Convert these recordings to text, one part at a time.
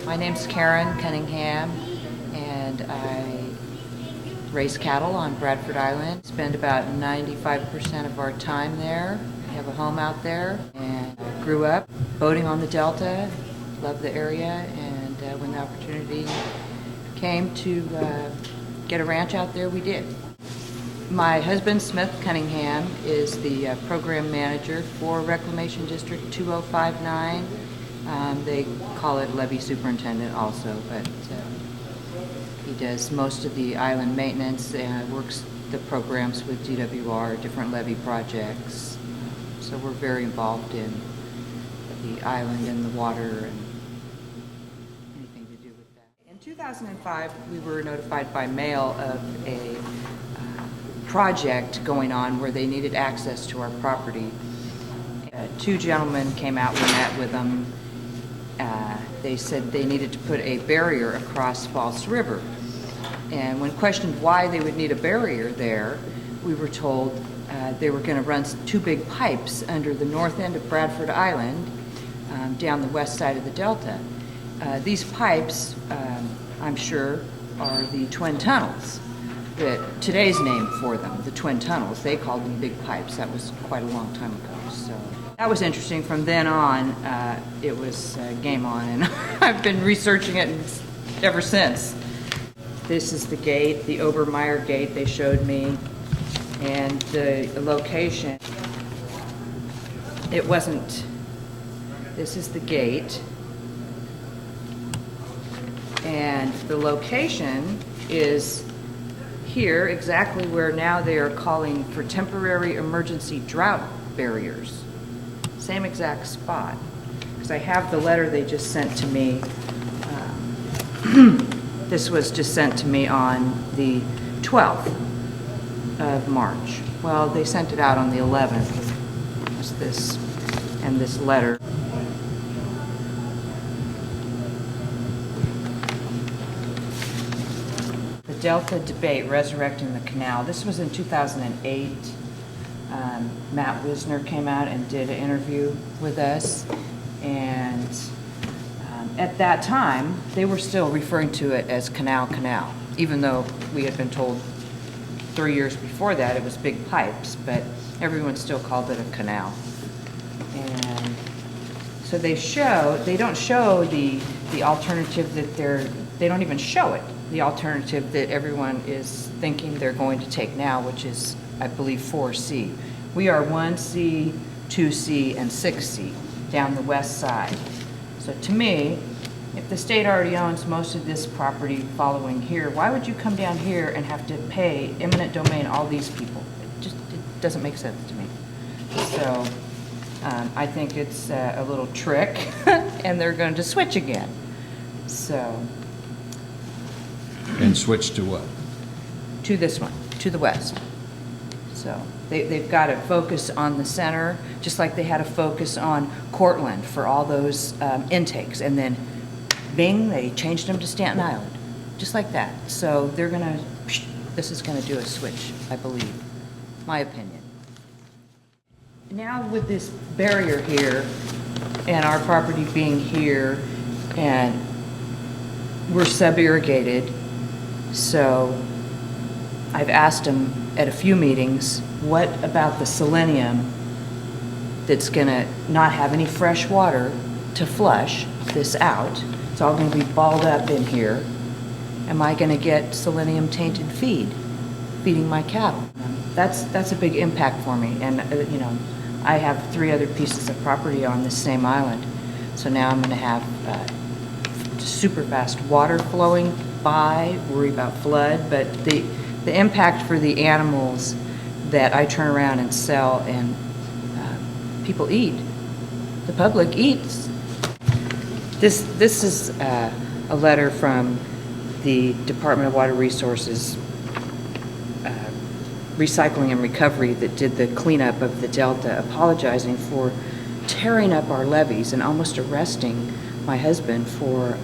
My name's Karen Cunningham, and I raise cattle on Bradford Island. Spend about 95% of our time there. We have a home out there, and I grew up boating on the Delta. Love the area, and when the opportunity came to get a ranch out there, we did. My husband, Smith Cunningham, is the program manager for Reclamation District 2059. They call it levee superintendent also, but he does most of the island maintenance and works the programs with DWR, different levee projects. So we're very involved in the island and the water and anything to do with that. In 2005, we were notified by mail of a project going on where they needed access to our property. Two gentlemen came out, we met with them. They said they needed to put a barrier across False River. And when questioned why they would need a barrier there, we were told they were going to run two big pipes under the north end of Bradford Island down the west side of the Delta. These pipes, I'm sure, are the twin tunnels. Today's name for them, the twin tunnels. They called them big pipes. That was quite a long time ago. So that was interesting. From then on, it was game on, and I've been researching it ever since. This is the gate, the Obermeyer gate they showed me, and the location. It wasn't. This is the gate, and the location is here, exactly where now they are calling for temporary emergency drought barriers. Same exact spot. Because I have the letter they just sent to me. This was just sent to me on the 12th of March. Well, they sent it out on the 11th. It's this and this letter. Delta debate, resurrecting the canal. This was in 2008. Matt Wisner came out and did an interview with us, and at that time they were still referring to it as canal, even though we had been told 3 years before that it was big pipes, but everyone still called it a canal. And so they don't show the alternative that they don't even show it. The alternative that everyone is thinking they're going to take now, which is, I believe, 4C. We are 1C, 2C, and 6C down the west side. So to me, if the state already owns most of this property following here, why would you come down here and have to pay eminent domain all these people? It doesn't make sense to me. So I think it's a little trick, and they're going to switch again. So. And switch to what? To this one, to the west. So they've got to focus on the center, just like they had a focus on Cortland for all those intakes. And then, bing, they changed them to Staten Island, just like that. So they're going to, this is going to do a switch, I believe, my opinion. Now with this barrier here, and our property being here, and we're sub-irrigated, so I've asked them at a few meetings, what about the selenium that's going to not have any fresh water to flush this out? It's all going to be balled up in here. Am I going to get selenium tainted feeding my cattle? That's a big impact for me. And I have 3 other pieces of property on this same island. So now I'm going to have super fast water flowing by, worry about flood, but the impact for the animals that I turn around and sell and people eat, the public eats. This is a letter from the Department of Water Resources Recycling and Recovery that did the cleanup of the Delta, apologizing for tearing up our levees and almost arresting my husband for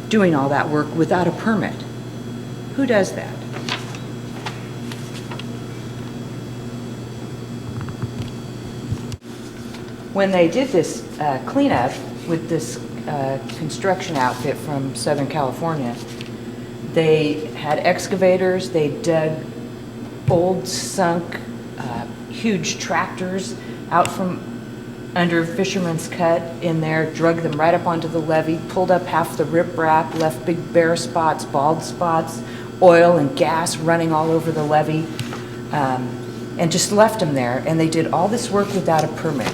doing all that work without a permit. Who does that? When they did this cleanup, with this construction outfit from Southern California. They had excavators, they dug old sunk huge tractors out from under Fisherman's Cut in there, drug them right up onto the levee, pulled up half the riprap, left big bare spots, bald spots, oil and gas running all over the levee, and just left them there. And they did all this work without a permit.